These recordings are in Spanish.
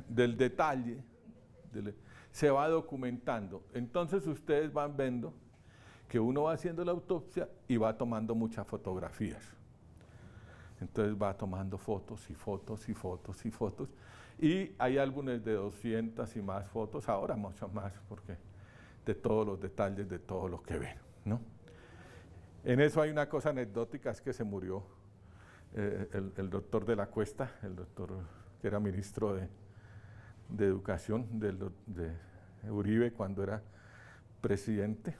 del detalle, se va documentando. Entonces ustedes van viendo que uno va haciendo la autopsia y va tomando muchas fotografías. Entonces va tomando fotos y fotos y fotos y fotos. Y hay álbumes de 200 y más fotos, ahora muchas más, porque de todos los detalles, de todo lo que ven, ¿no? En eso hay una cosa anecdótica, es que se murió el doctor de la Cuesta, el doctor que era ministro de Educación de Uribe cuando era presidente,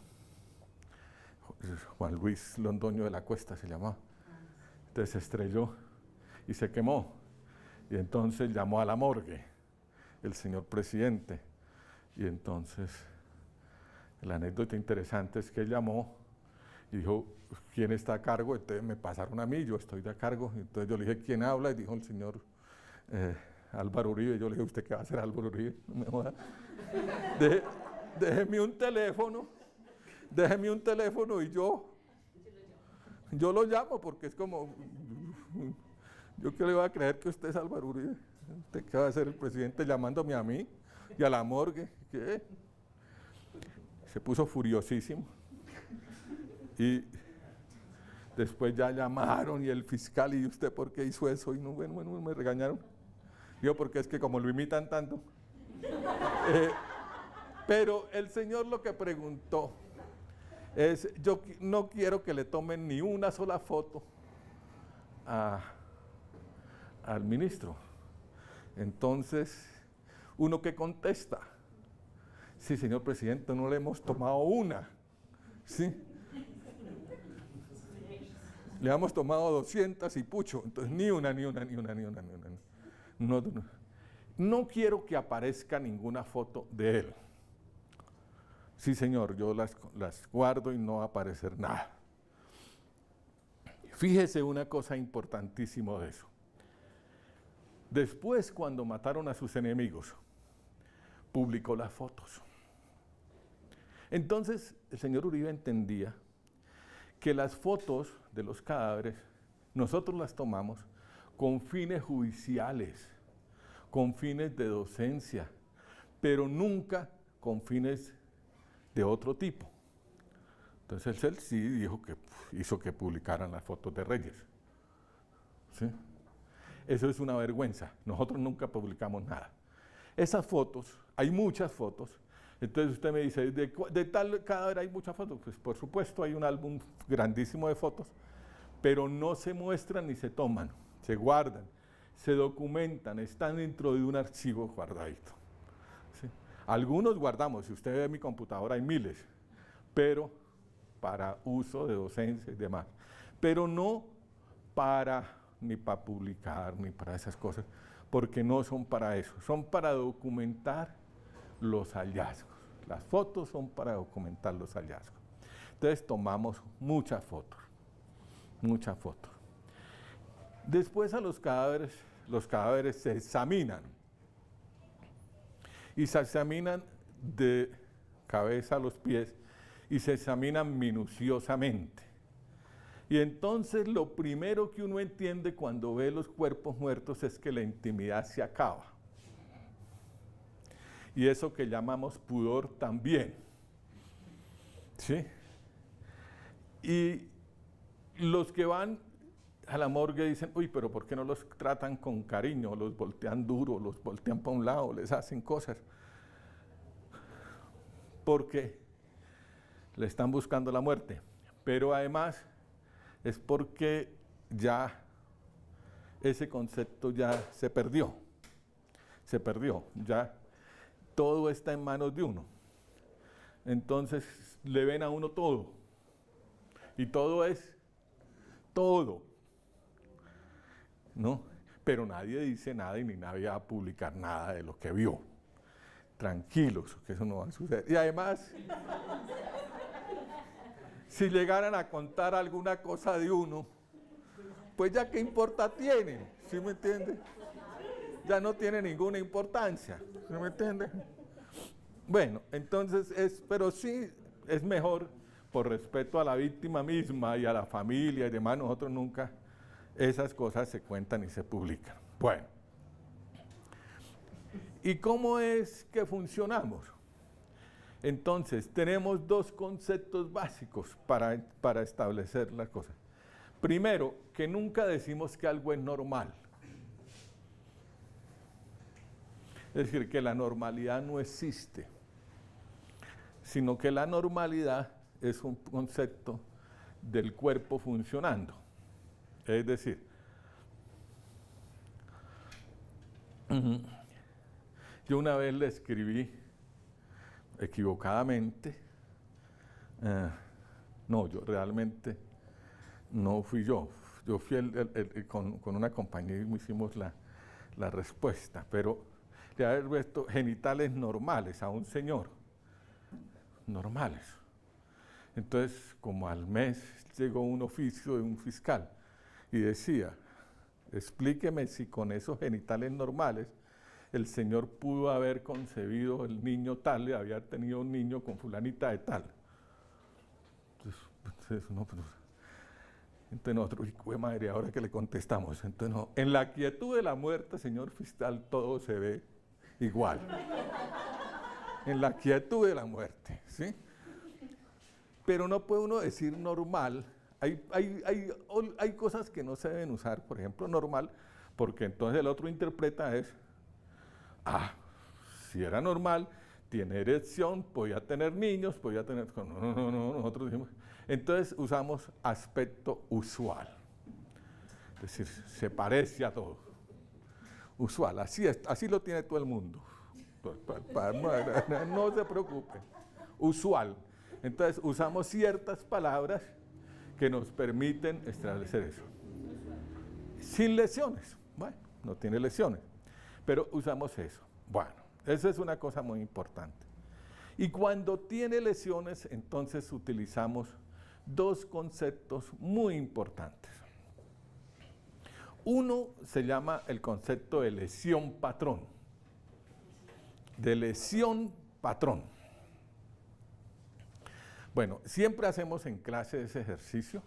Juan Luis Londoño de la Cuesta se llamaba. Entonces se estrelló y se quemó. Y entonces llamó a la morgue el señor presidente. Y entonces la anécdota interesante es que él llamó y dijo, ¿quién está a cargo? Entonces me pasaron a mí, yo estoy de a cargo. Entonces yo le dije, ¿quién habla? Y dijo el señor Álvaro Uribe. Yo le dije, ¿usted qué va a hacer, Álvaro Uribe? No me joda. Déjeme un teléfono y yo lo llamo, porque es como, yo qué le voy a creer que usted es Álvaro Uribe. ¿Usted qué va a hacer el presidente llamándome a mí y a la morgue? ¿Qué? Se puso furiosísimo. Y después ya llamaron y el fiscal, ¿y usted por qué hizo eso? Y no, bueno, me regañaron. Yo, porque es que como lo imitan tanto. Pero el señor lo que preguntó es, yo no quiero que le tomen ni una sola foto al ministro. Entonces, uno que contesta, sí, señor presidente, no le hemos tomado una, ¿sí? Le hemos tomado 200 y pucho, entonces ni una. No quiero que aparezca ninguna foto de él. Sí, señor, yo las guardo y no va a aparecer nada. Fíjese una cosa importantísima de eso. Después, cuando mataron a sus enemigos, publicó las fotos. Entonces, el señor Uribe entendía que las fotos de los cadáveres nosotros las tomamos con fines judiciales, con fines de docencia, pero nunca con fines de otro tipo. Entonces él sí dijo que hizo que publicaran las fotos de Reyes. ¿Sí? Eso es una vergüenza. Nosotros nunca publicamos nada. Esas fotos, hay muchas fotos. Entonces usted me dice, ¿de tal cadáver hay muchas fotos? Pues por supuesto hay un álbum grandísimo de fotos, pero no se muestran ni se toman, se guardan, se documentan, están dentro de un archivo guardadito. ¿Sí? Algunos guardamos, si usted ve mi computadora hay miles, pero para uso de docencia y demás. Pero no ni para publicar, ni para esas cosas, porque no son para eso, son para documentar los hallazgos. Las fotos son para documentar los hallazgos. Entonces tomamos muchas fotos. Después a los cadáveres se examinan. Y se examinan de cabeza a los pies y se examinan minuciosamente. Y entonces lo primero que uno entiende cuando ve los cuerpos muertos es que la intimidad se acaba. Y eso que llamamos pudor también. ¿Sí? Y los que van a la morgue dicen, uy, pero ¿por qué no los tratan con cariño? Los voltean duro, los voltean para un lado, les hacen cosas. Porque le están buscando la muerte. Pero además es porque ya ese concepto ya se perdió. Ya todo está en manos de uno. Entonces le ven a uno todo. Y todo es todo. ¿No? Pero nadie dice nada y ni nadie va a publicar nada de lo que vio. Tranquilos, que eso no va a suceder. Y además, si llegaran a contar alguna cosa de uno, pues ya qué importa tiene, ¿sí me entiende? Ya no tiene ninguna importancia, ¿sí me entiende? Bueno, entonces, pero sí es mejor, por respeto a la víctima misma y a la familia y demás, nosotros nunca esas cosas se cuentan y se publican. Bueno, ¿Y cómo es que funcionamos? Entonces, tenemos dos conceptos básicos para establecer la cosa. Primero, que nunca decimos que algo es normal. Es decir, que la normalidad no existe, sino que la normalidad es un concepto del cuerpo funcionando. Es decir, yo una vez le escribí equivocadamente, no, yo realmente no fui yo fui con una compañía y hicimos la respuesta, pero de haber puesto genitales normales a un señor, normales. Entonces, como al mes llegó un oficio de un fiscal y decía, explíqueme si con esos genitales normales el señor pudo haber concebido el niño tal y había tenido un niño con fulanita de tal. Entonces nosotros, ¡qué madre! Ahora que le contestamos. Entonces, no, en la quietud de la muerte, señor fiscal, todo se ve igual. En la quietud de la muerte, ¿sí? Pero no puede uno decir normal. Hay cosas que no se deben usar, por ejemplo, normal, porque entonces el otro interpreta si era normal, tiene erección, podía tener niños, podía tener... No, nosotros dijimos... Entonces usamos aspecto usual. Es decir, se parece a todo. Usual, así lo tiene todo el mundo. No se preocupe. Usual. Entonces usamos ciertas palabras que nos permiten establecer eso. Sin lesiones. Bueno, no tiene lesiones, pero usamos eso. Bueno, eso es una cosa muy importante. Y cuando tiene lesiones, entonces utilizamos dos conceptos muy importantes. Uno se llama el concepto de lesión patrón. De lesión patrón. Bueno, siempre hacemos en clase ese ejercicio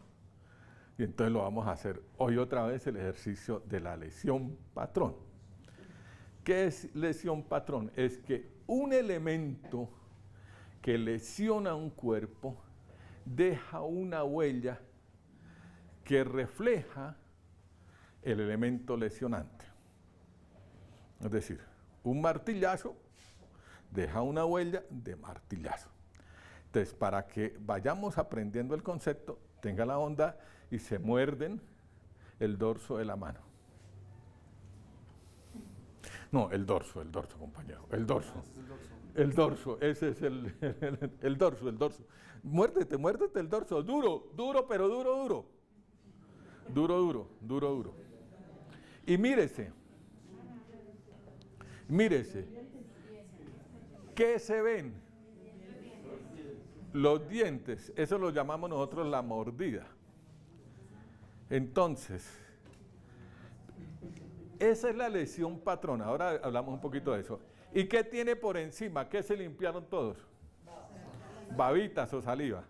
y entonces lo vamos a hacer hoy otra vez, el ejercicio de la lesión patrón. ¿Qué es lesión patrón? Es que un elemento que lesiona un cuerpo deja una huella que refleja el elemento lesionante. Es decir, un martillazo deja una huella de martillazo. Entonces, para que vayamos aprendiendo el concepto, tenga la onda y se muerden el dorso de la mano. No, el dorso, compañero, el dorso. El dorso, ese es el dorso. Muérdete el dorso, duro, pero duro. Duro. Y mírese. ¿Qué se ven? Los dientes, eso lo llamamos nosotros la mordida. Entonces, esa es la lesión patrón. Ahora hablamos un poquito de eso. ¿Y qué tiene por encima? ¿Qué se limpiaron todos? Babitas o saliva.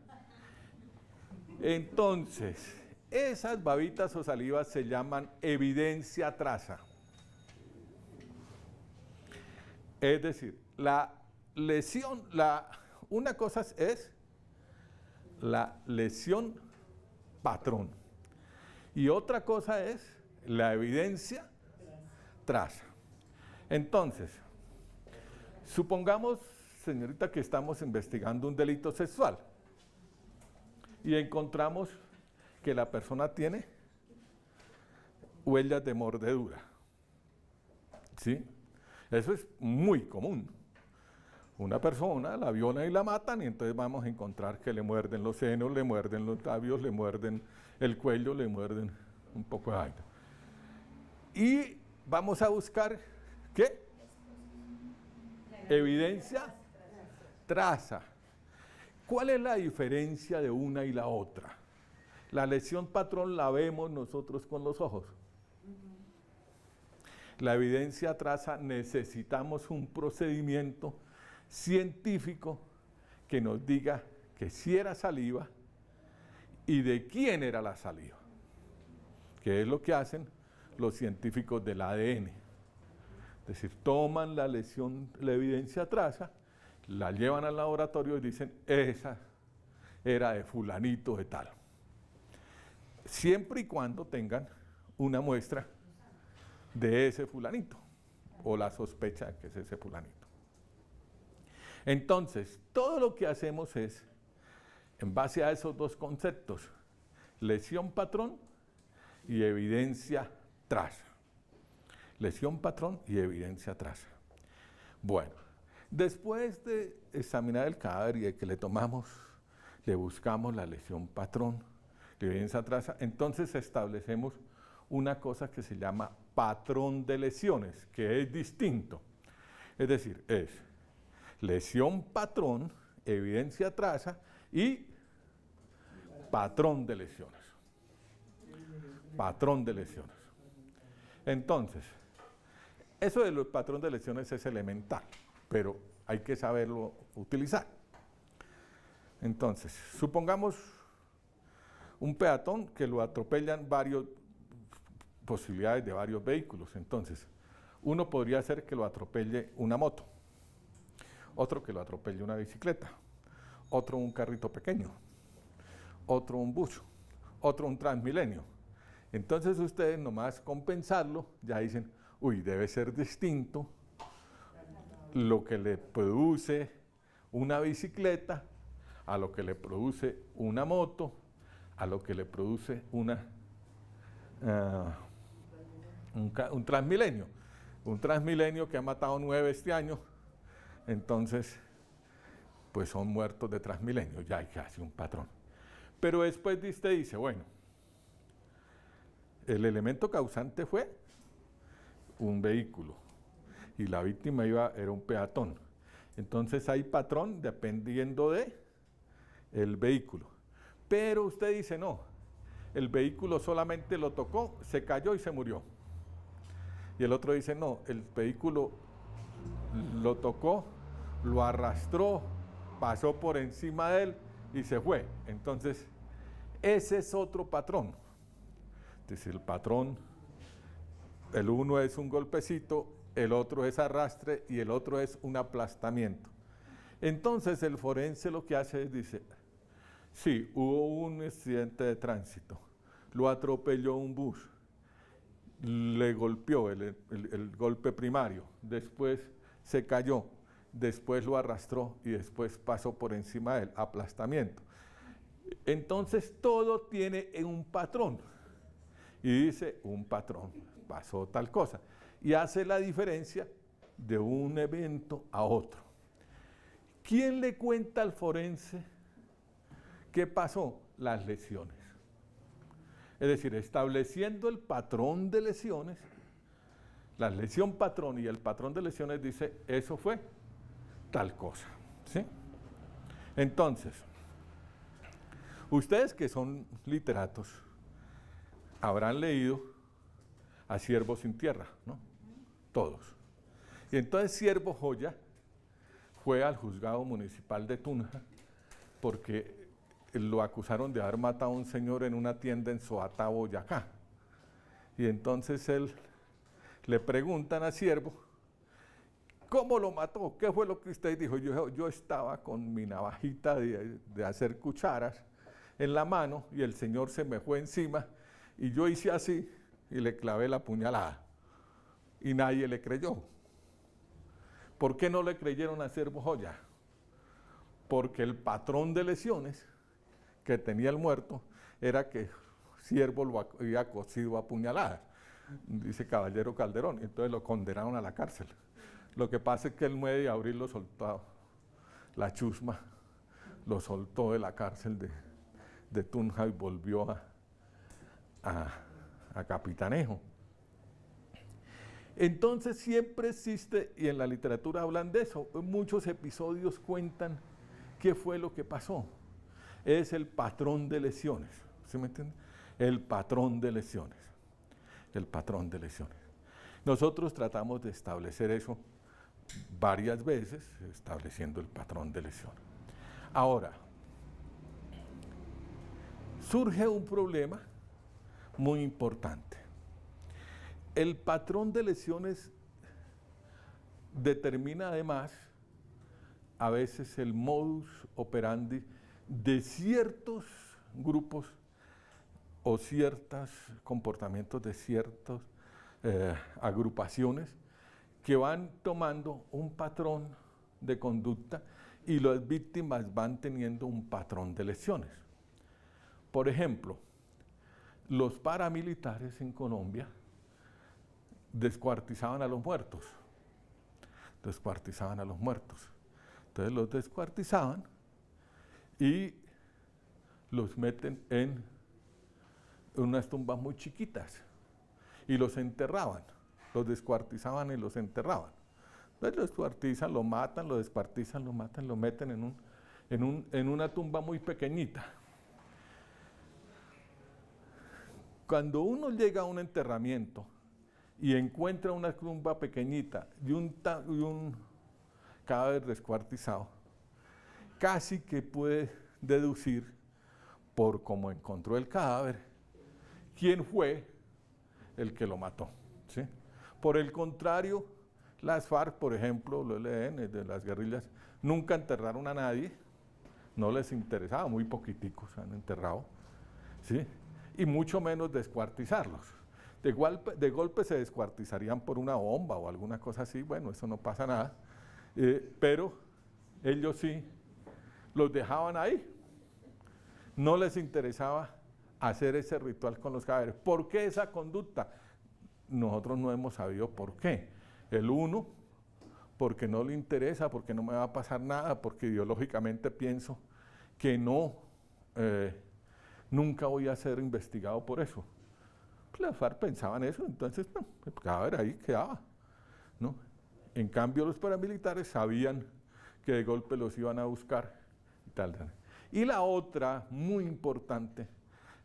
Entonces, esas babitas o salivas se llaman evidencia traza. Es decir, la lesión, una cosa es la lesión patrón y otra cosa es la evidencia traza. Entonces, supongamos, señorita, que estamos investigando un delito sexual y encontramos que la persona tiene huellas de mordedura. ¿Sí? Eso es muy común. Una persona la violan y la matan y entonces vamos a encontrar que le muerden los senos, le muerden los labios, le muerden el cuello, le muerden un poco de vaina. Y vamos a buscar, ¿qué? Evidencia traza. ¿Cuál es la diferencia de una y la otra? La lesión patrón la vemos nosotros con los ojos. La evidencia traza necesitamos un procedimiento científico que nos diga que si era saliva y de quién era la saliva, que es lo que hacen los científicos del ADN. decir, toman la lesión, la evidencia traza, la llevan al laboratorio y dicen, esa era de fulanito de tal. Siempre y cuando tengan una muestra de ese fulanito, o la sospecha de que es ese fulanito. Entonces, todo lo que hacemos es, en base a esos dos conceptos, lesión patrón y evidencia traza. Lesión patrón y evidencia traza. Bueno, después de examinar el cadáver y de que le buscamos la lesión patrón, la evidencia traza, entonces establecemos una cosa que se llama patrón de lesiones, que es distinto. Es decir, es lesión patrón, evidencia traza y patrón de lesiones. Patrón de lesiones. Entonces, eso de los patrón de lesiones es elemental, pero hay que saberlo utilizar. Entonces, supongamos un peatón que lo atropellan posibilidades de varios vehículos. Entonces, uno podría ser que lo atropelle una moto, otro que lo atropelle una bicicleta, otro un carrito pequeño, otro un bus, otro un Transmilenio. Entonces ustedes nomás con pensarlo ya dicen, uy, debe ser distinto lo que le produce una bicicleta a lo que le produce una moto, a lo que le produce un Transmilenio. Un Transmilenio que ha matado 9 este año, entonces, pues son muertos de Transmilenio, ya hay casi un patrón. Pero después usted dice, bueno, el elemento causante fue un vehículo y la víctima era un peatón. Entonces hay patrón dependiendo de el vehículo. Pero usted dice, no, el vehículo solamente lo tocó, se cayó y se murió. Y el otro dice, no, el vehículo lo tocó, lo arrastró, pasó por encima de él y se fue. Entonces, ese es otro patrón. Entonces, el patrón, el uno es un golpecito, el otro es arrastre y el otro es un aplastamiento. Entonces, el forense lo que hace es, dice, sí, hubo un accidente de tránsito, lo atropelló un bus, le golpeó el golpe primario, después se cayó, después lo arrastró y después pasó por encima del aplastamiento. Entonces todo tiene un patrón y dice un patrón, pasó tal cosa y hace la diferencia de un evento a otro. ¿Quién le cuenta al forense qué pasó? Las lesiones. Es decir, estableciendo el patrón de lesiones, la lesión patrón y el patrón de lesiones dice, eso fue tal cosa, ¿sí? Entonces, ustedes que son literatos, habrán leído a Ciervo sin tierra, ¿no? Todos. Y entonces Ciervo Joya fue al juzgado municipal de Tunja porque lo acusaron de haber matado a un señor en una tienda en Soatá, Boyacá. Y entonces le preguntan a Ciervo, ¿cómo lo mató? ¿Qué fue lo que usted dijo? Yo estaba con mi navajita de hacer cucharas en la mano y el señor se me fue encima y yo hice así y le clavé la puñalada. Y nadie le creyó. ¿Por qué no le creyeron a Ciervo Joya? Porque el patrón de lesiones que tenía el muerto era que Ciervo lo había cosido a puñaladas, dice Caballero Calderón, entonces lo condenaron a la cárcel. Lo que pasa es que el 9 de abril lo soltó, la chusma lo soltó de la cárcel de Tunja y volvió a Capitanejo. Entonces siempre existe, y en la literatura hablan de eso, muchos episodios cuentan qué fue lo que pasó. Es el patrón de lesiones, ¿sí me entiende? El patrón de lesiones, el patrón de lesiones. Nosotros tratamos de establecer eso varias veces, estableciendo el patrón de lesión. Ahora, surge un problema muy importante. El patrón de lesiones determina además a veces el modus operandi de ciertos grupos o ciertos comportamientos de ciertas agrupaciones que van tomando un patrón de conducta y las víctimas van teniendo un patrón de lesiones. Por ejemplo, los paramilitares en Colombia descuartizaban a los muertos. Descuartizaban a los muertos. Entonces los descuartizaban y los meten en unas tumbas muy chiquitas y los enterraban. Los descuartizaban y los enterraban. Entonces los descuartizan, lo matan, lo descuartizan, lo matan, lo meten en una tumba muy pequeñita. Cuando uno llega a un enterramiento y encuentra una tumba pequeñita y un cadáver descuartizado, casi que puede deducir por cómo encontró el cadáver quién fue el que lo mató, ¿sí? Por el contrario, las FARC, por ejemplo, los ELN de las guerrillas, nunca enterraron a nadie, no les interesaba, muy poquiticos han enterrado, ¿sí? Y mucho menos descuartizarlos. De golpe se descuartizarían por una bomba o alguna cosa así, bueno, eso no pasa nada, pero ellos sí los dejaban ahí. No les interesaba hacer ese ritual con los cadáveres. ¿Por qué esa conducta? Nosotros no hemos sabido por qué. El uno, porque no le interesa, porque no me va a pasar nada, porque ideológicamente pienso que nunca voy a ser investigado por eso. Pues las FARC pensaban eso, entonces no, el cadáver ahí quedaba, ¿no? En cambio los paramilitares sabían que de golpe los iban a buscar y tal. Y la otra, muy importante,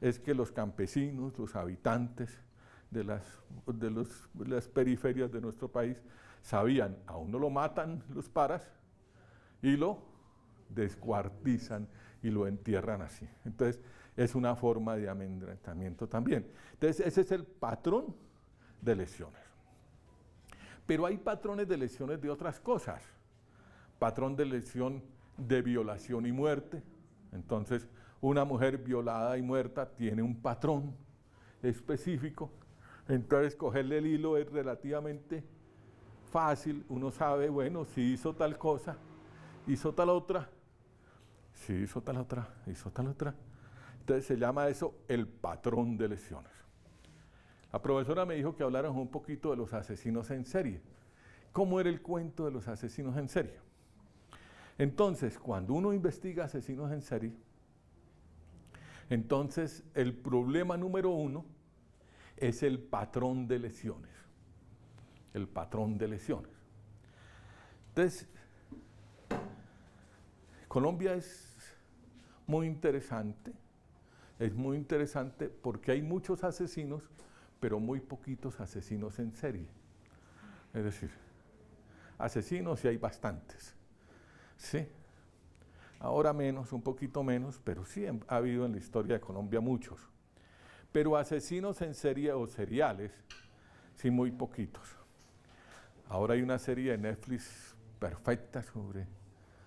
es que los campesinos, los habitantes de las periferias de nuestro país, sabían, a uno lo matan los paras y lo descuartizan y lo entierran así. Entonces, es una forma de amedrentamiento también. Entonces, ese es el patrón de lesiones. Pero hay patrones de lesiones de otras cosas. Patrón de lesión de violación y muerte. Entonces, una mujer violada y muerta tiene un patrón específico. Entonces, cogerle el hilo es relativamente fácil. Uno sabe, bueno, si hizo tal cosa, hizo tal otra, si hizo tal otra, hizo tal otra. Entonces, se llama eso el patrón de lesiones. La profesora me dijo que habláramos un poquito de los asesinos en serie. ¿Cómo era el cuento de los asesinos en serie? Entonces, cuando uno investiga asesinos en serie, entonces el problema número uno es el patrón de lesiones. El patrón de lesiones. Entonces, Colombia es muy interesante porque hay muchos asesinos, pero muy poquitos asesinos en serie. Es decir, asesinos sí hay bastantes, ¿sí? Ahora menos, un poquito menos, pero sí ha habido en la historia de Colombia muchos. Pero asesinos en serie o seriales, sí muy poquitos. Ahora hay una serie de Netflix perfecta sobre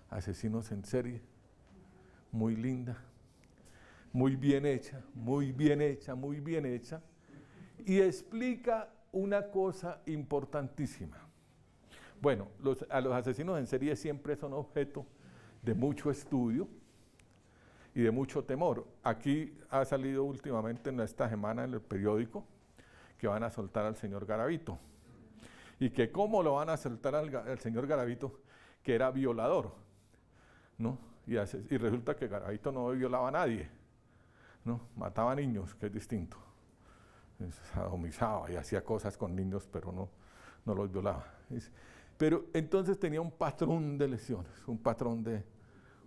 asesinos en serie, muy linda, muy bien hecha, muy bien hecha, muy bien hecha, y explica una cosa importantísima. Bueno, los asesinos en serie siempre son objeto de mucho estudio y de mucho temor. Aquí ha salido últimamente en esta semana en el periódico que van a soltar al señor Garavito. Y que cómo lo van a soltar al señor Garavito, que era violador, ¿no? Y resulta que Garavito no violaba a nadie, ¿no? Mataba a niños, que es distinto. Sodomizaba y hacía cosas con niños, pero no los violaba. Pero entonces tenía un patrón de lesiones, un patrón de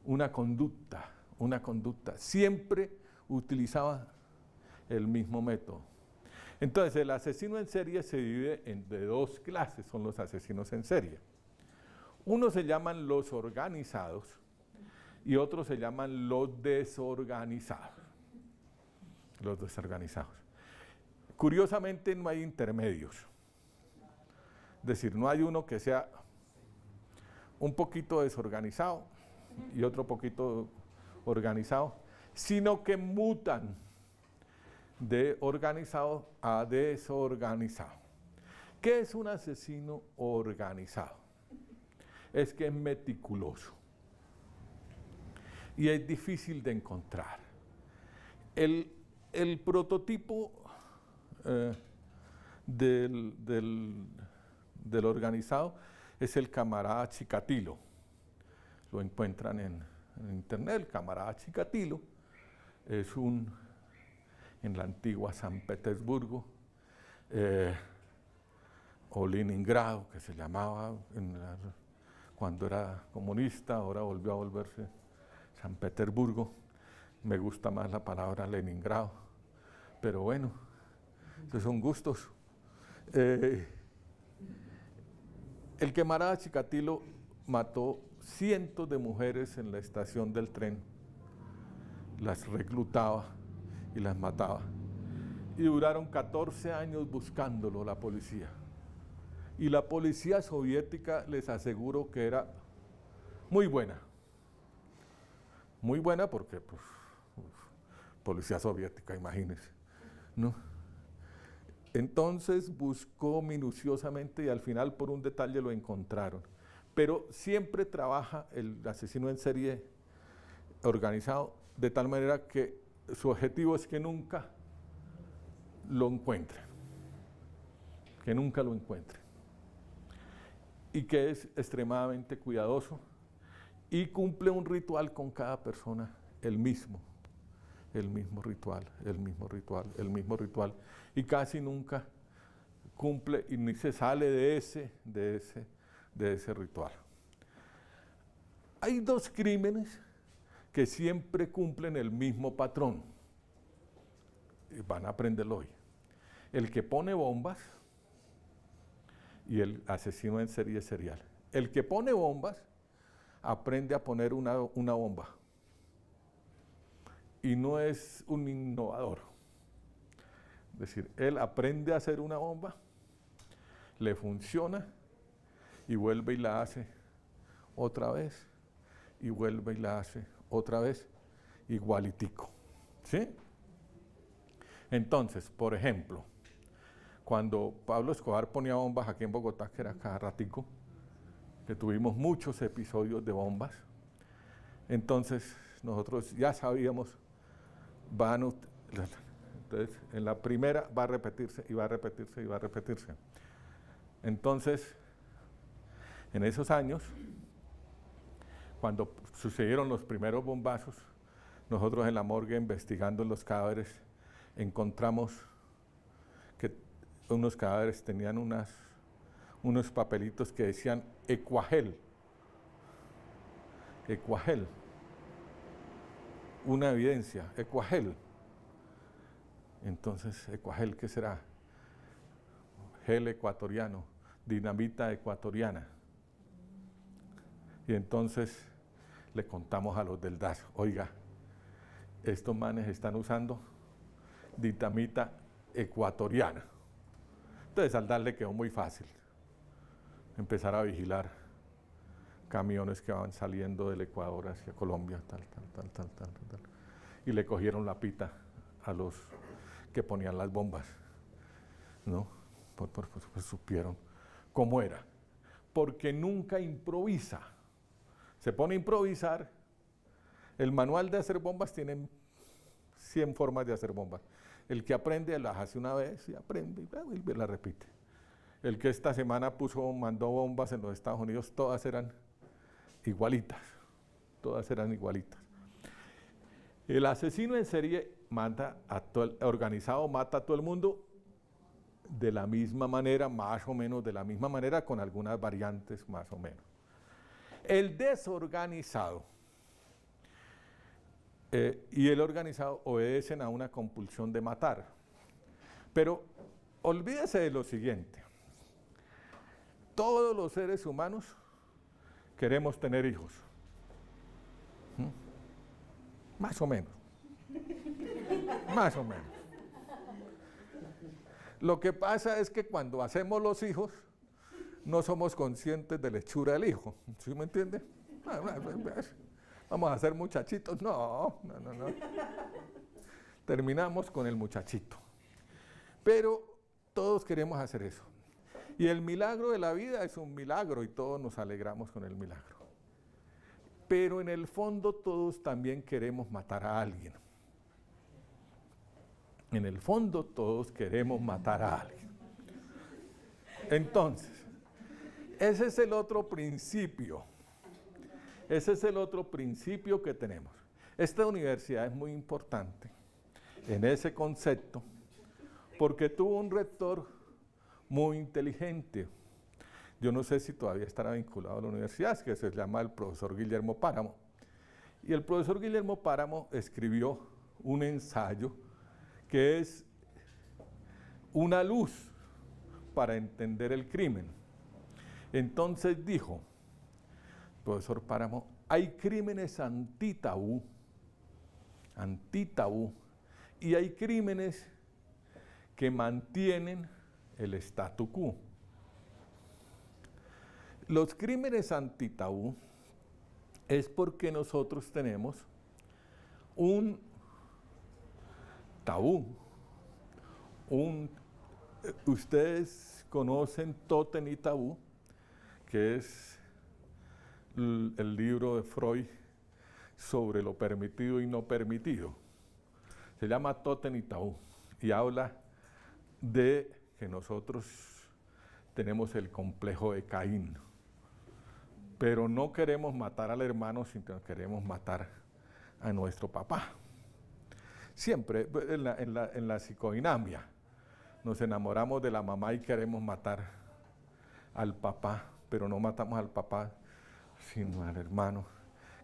una conducta. Siempre utilizaba el mismo método. Entonces, el asesino en serie se divide de dos clases, son los asesinos en serie. Unos se llaman los organizados y otros se llaman los desorganizados. Los desorganizados. Curiosamente no hay intermedios. Es decir, no hay uno que sea un poquito desorganizado y otro poquito organizado, sino que mutan de organizado a desorganizado. ¿Qué es un asesino organizado? Es que es meticuloso y es difícil de encontrar. El prototipo del organizado es el camarada Chikatilo. Lo encuentran en internet. El camarada Chikatilo es en la antigua San Petersburgo, o Leningrado, que se llamaba cuando era comunista, ahora volvió a volverse San Petersburgo. Me gusta más la palabra Leningrado, pero bueno, esos son gustos. El camarada Chikatilo mató cientos de mujeres en la estación del tren, las reclutaba y las mataba. Y duraron 14 años buscándolo la policía. Y la policía soviética, les aseguro que era muy buena. Muy buena porque, pues, policía soviética, imagínense, ¿no? Entonces buscó minuciosamente y al final por un detalle lo encontraron. Pero siempre trabaja el asesino en serie organizado de tal manera que su objetivo es que nunca lo encuentren. Que nunca lo encuentren. Y que es extremadamente cuidadoso y cumple un ritual con cada persona, el mismo ritual, el mismo ritual, el mismo ritual, y casi nunca cumple y ni se sale de ese ritual. Hay dos crímenes que siempre cumplen el mismo patrón, y van a aprenderlo hoy: el que pone bombas y el asesino en serie serial. El que pone bombas aprende a poner una bomba y no es un innovador. Es decir, él aprende a hacer una bomba, le funciona y vuelve y la hace otra vez y vuelve y la hace otra vez igualitico. ¿Sí? Entonces, por ejemplo, cuando Pablo Escobar ponía bombas aquí en Bogotá, que era cada ratico, que tuvimos muchos episodios de bombas, entonces nosotros ya sabíamos, entonces en la primera va a repetirse y va a repetirse y va a repetirse. Entonces, en esos años, cuando sucedieron los primeros bombazos, nosotros en la morgue investigando los cadáveres, encontramos que unos cadáveres tenían unos papelitos que decían Ecuagel. Ecuagel. Una evidencia, Ecuagel. Entonces, Ecuagel, ¿qué será? Gel ecuatoriano, dinamita ecuatoriana. Y entonces le contamos a los del DAS, oiga, estos manes están usando dinamita ecuatoriana. Entonces al DAS le quedó muy fácil empezar a vigilar camiones que van saliendo del Ecuador hacia Colombia, tal. Y le cogieron la pita a los que ponían las bombas, ¿no? Pues supieron cómo era. Porque nunca improvisa. Se pone a improvisar. El manual de hacer bombas tiene 100 formas de hacer bombas. El que aprende las hace una vez y aprende y la repite. El que esta semana mandó bombas en los Estados Unidos, todas eran igualitas. Todas eran igualitas. El asesino en serie organizado mata a todo el mundo de la misma manera, más o menos de la misma manera, con algunas variantes más o menos. El desorganizado y el organizado obedecen a una compulsión de matar. Pero olvídese de lo siguiente. Todos los seres humanos queremos tener hijos. Más o menos. Más o menos. Lo que pasa es que cuando hacemos los hijos, no somos conscientes de la hechura del hijo. ¿Sí me entiende? Vamos a ser muchachitos. No. Terminamos con el muchachito. Pero todos queremos hacer eso. Y el milagro de la vida es un milagro y todos nos alegramos con el milagro. Pero en el fondo todos también queremos matar a alguien. En el fondo todos queremos matar a alguien. Entonces, ese es el otro principio. Ese es el otro principio que tenemos. Esta universidad es muy importante en ese concepto porque tuvo un rector muy inteligente. Yo no sé si todavía estará vinculado a la universidad, que se llama el profesor Guillermo Páramo. Y el profesor Guillermo Páramo escribió un ensayo que es una luz para entender el crimen. Entonces dijo, profesor Páramo, hay crímenes antitabú, y hay crímenes que mantienen el statu quo. Los crímenes antitabú es porque nosotros tenemos un tabú. Ustedes conocen Tótem y Tabú, que es el libro de Freud sobre lo permitido y no permitido. Se llama Tótem y Tabú y habla de que nosotros tenemos el complejo de Caín. Pero no queremos matar al hermano, sino queremos matar a nuestro papá. Siempre en la psicodinamia nos enamoramos de la mamá y queremos matar al papá, pero no matamos al papá, sino al hermano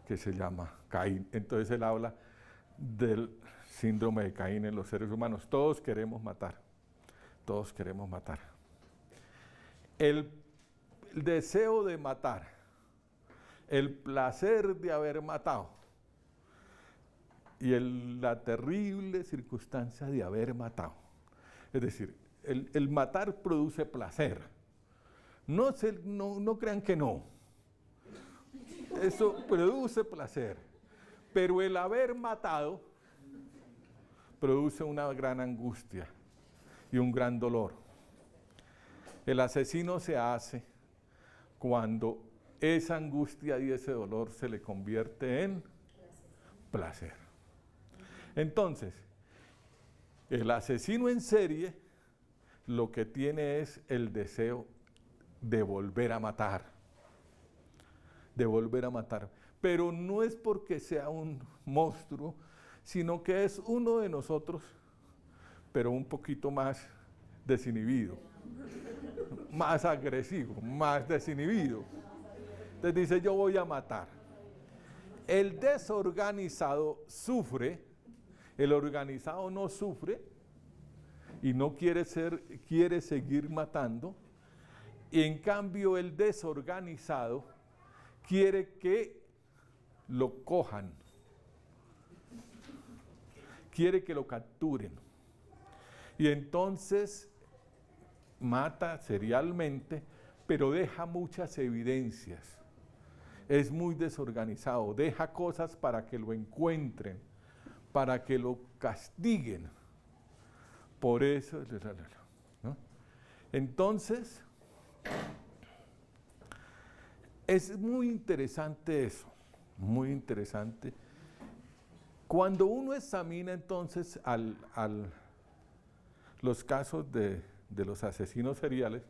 que se llama Caín. Entonces él habla del síndrome de Caín en los seres humanos. Todos queremos matar, todos queremos matar. El deseo de matar, el placer de haber matado y la terrible circunstancia de haber matado. Es decir, el matar produce placer. No crean que no. Eso produce placer. Pero el haber matado produce una gran angustia y un gran dolor. El asesino se hace cuando esa angustia y ese dolor se le convierte en placer. Entonces, el asesino en serie lo que tiene es el deseo de volver a matar. De volver a matar. Pero no es porque sea un monstruo, sino que es uno de nosotros, pero un poquito más desinhibido, más agresivo, más desinhibido. Entonces dice, yo voy a matar. El desorganizado sufre, el organizado no sufre y no quiere seguir matando. Y en cambio el desorganizado quiere que lo cojan, quiere que lo capturen. Y entonces mata serialmente, pero deja muchas evidencias. Es muy desorganizado, deja cosas para que lo encuentren, para que lo castiguen. Por eso, ¿no? Entonces, es muy interesante eso, muy interesante. Cuando uno examina entonces los casos de los asesinos seriales,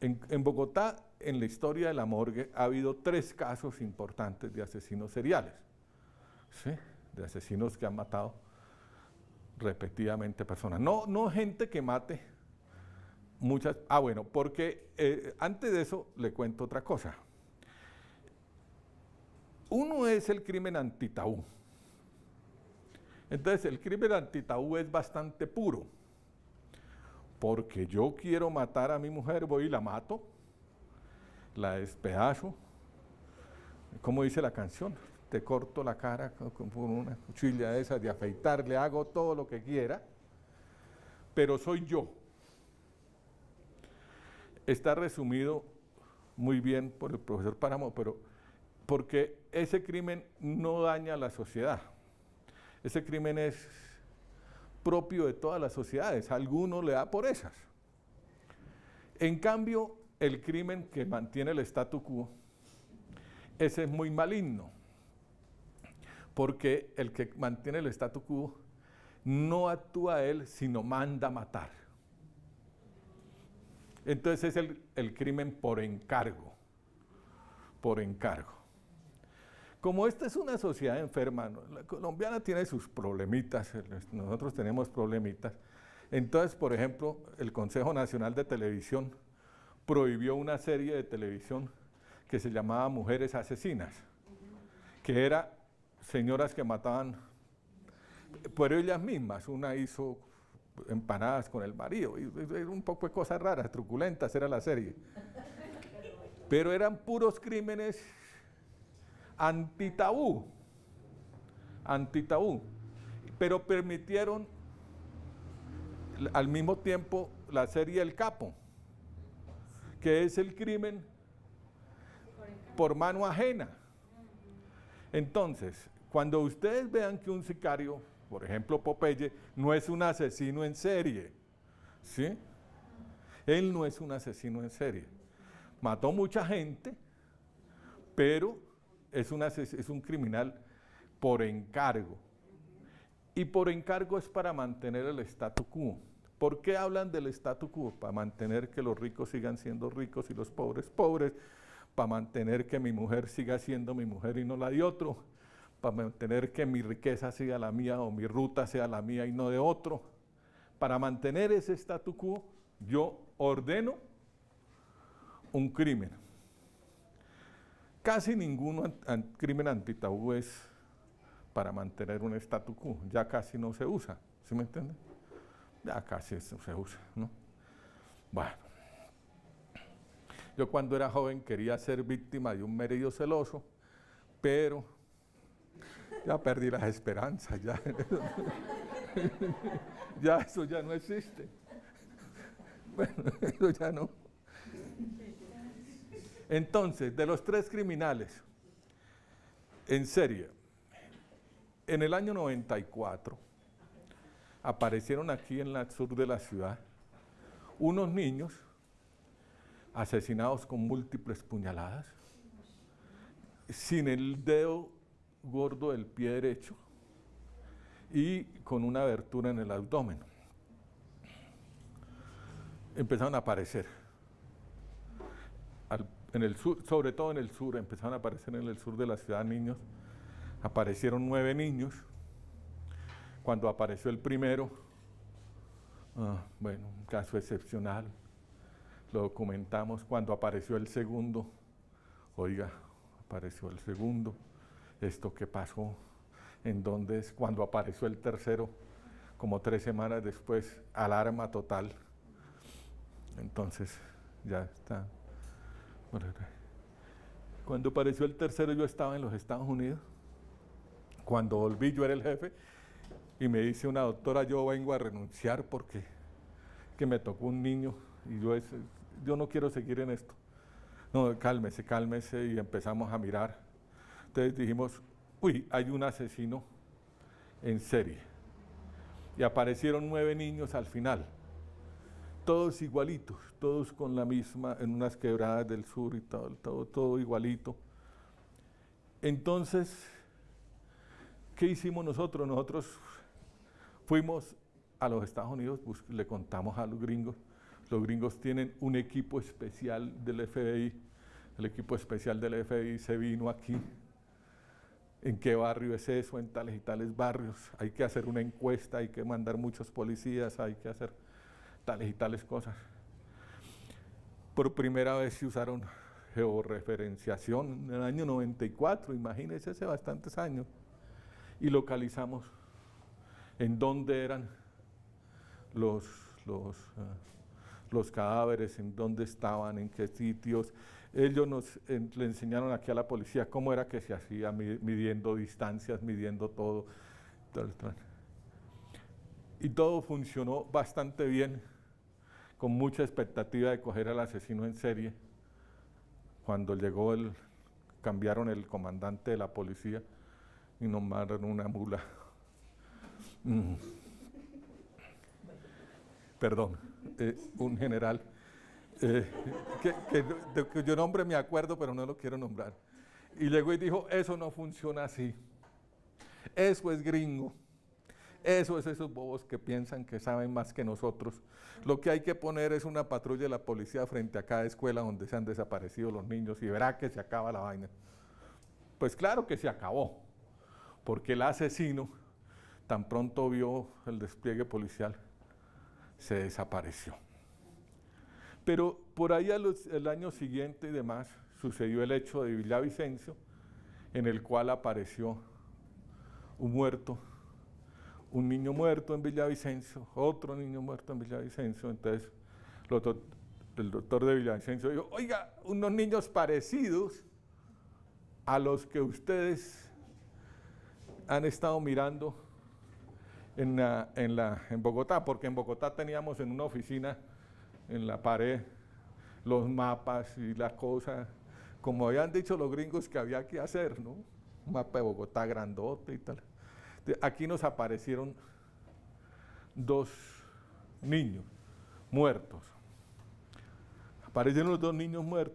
en Bogotá, en la historia de la morgue, ha habido 3 casos importantes de asesinos seriales, ¿sí? De asesinos que han matado repetidamente personas. No gente que mate muchas. Bueno, porque antes de eso le cuento otra cosa. Uno es el crimen antitabú. Entonces, el crimen antitabú es bastante puro. Porque yo quiero matar a mi mujer, voy y la mato, la despedazo. ¿Cómo dice la canción? Te corto la cara con una cuchilla de esas de afeitar, le hago todo lo que quiera, pero soy yo. Está resumido muy bien por el profesor Páramo, pero porque ese crimen no daña a la sociedad. Ese crimen es propio de todas las sociedades, a alguno le da por esas. En cambio, el crimen que mantiene el statu quo, ese es muy maligno, porque el que mantiene el statu quo no actúa él, sino manda matar. Entonces es el crimen por encargo, por encargo. Como esta es una sociedad enferma, ¿no? La colombiana tiene sus problemitas, nosotros tenemos problemitas. Entonces, por ejemplo, el Consejo Nacional de Televisión prohibió una serie de televisión que se llamaba Mujeres Asesinas, que era señoras que mataban por ellas mismas. Una hizo empanadas con el marido, y un poco de cosas raras, truculentas era la serie. Pero eran puros crímenes antitabú, pero permitieron al mismo tiempo la serie El Capo, que es el crimen por mano ajena. Entonces, cuando ustedes vean que un sicario, por ejemplo Popeye, no es un asesino en serie, ¿sí? Él no es un asesino en serie. Mató mucha gente, pero es un criminal por encargo. Y por encargo es para mantener el statu quo. ¿Por qué hablan del statu quo? Para mantener que los ricos sigan siendo ricos y los pobres pobres, para mantener que mi mujer siga siendo mi mujer y no la de otro, para mantener que mi riqueza sea la mía o mi ruta sea la mía y no de otro. Para mantener ese statu quo, yo ordeno un crimen. Casi ningún crimen antitabú es para mantener un statu quo, ya casi no se usa, ¿sí me entiende? Ya casi eso se usa, ¿no? Bueno, yo cuando era joven quería ser víctima de un marido celoso, pero ya perdí las esperanzas, ya, ya eso ya no existe. Bueno, eso ya no. Entonces, de los 3 criminales en serie, en el año 94 aparecieron aquí en el sur de la ciudad unos niños asesinados con múltiples puñaladas, sin el dedo gordo del pie derecho y con una abertura en el abdomen. Empezaron a aparecer en el sur, sobre todo en el sur, empezaron a aparecer en el sur de la ciudad niños. Aparecieron 9 niños. Cuando apareció el primero, bueno, un caso excepcional, lo documentamos. Cuando apareció el segundo, oiga, apareció el segundo, ¿esto qué pasó? ¿En dónde es? Cuando apareció el tercero, como 3 semanas después, alarma total. Entonces, ya está. Cuando apareció el tercero, yo estaba en los Estados Unidos. Cuando volví, yo era el jefe, y me dice una doctora, yo vengo a renunciar porque que me tocó un niño, y yo no quiero seguir en esto. No, cálmese, cálmese, y empezamos a mirar. Entonces dijimos, uy, hay un asesino en serie. Y aparecieron 9 niños al final, todos igualitos, todos con la misma, en unas quebradas del sur y todo igualito. Entonces, ¿qué hicimos nosotros? Nosotros fuimos a los Estados Unidos, le contamos a los gringos tienen un equipo especial del FBI, el equipo especial del FBI se vino aquí. ¿En qué barrio es eso? En tales y tales barrios. Hay que hacer una encuesta, hay que mandar muchos policías, hay que hacer tales y tales cosas. Por primera vez se usaron georreferenciación en el año 94, imagínense, hace bastantes años, y localizamos en dónde eran los cadáveres, en dónde estaban, en qué sitios. Ellos le enseñaron aquí a la policía cómo era que se hacía, midiendo distancias, midiendo todo. Y todo funcionó bastante bien, con mucha expectativa de coger al asesino en serie. cuando llegó cambiaron el comandante de la policía y nos mandaron una mula. Perdón, un general, de cuyo nombre me acuerdo, pero no lo quiero nombrar. Y llegó y dijo, eso no funciona así. Eso es gringo. Eso es esos bobos que piensan que saben más que nosotros. Lo que hay que poner es una patrulla de la policía frente a cada escuela donde se han desaparecido los niños y verá que se acaba la vaina. Pues claro que se acabó, porque el asesino, tan pronto vio el despliegue policial, se desapareció. Pero por ahí el año siguiente y demás sucedió el hecho de Villavicencio, en el cual apareció un niño muerto en Villavicencio, otro niño muerto en Villavicencio. Entonces el doctor de Villavicencio dijo, oiga, unos niños parecidos a los que ustedes han estado mirando en Bogotá, porque en Bogotá teníamos en una oficina, en la pared, los mapas y las cosas, como habían dicho los gringos que había que hacer, ¿no? Un mapa de Bogotá grandote y tal. Aquí nos aparecieron 2 niños muertos. Aparecieron los 2 niños muertos.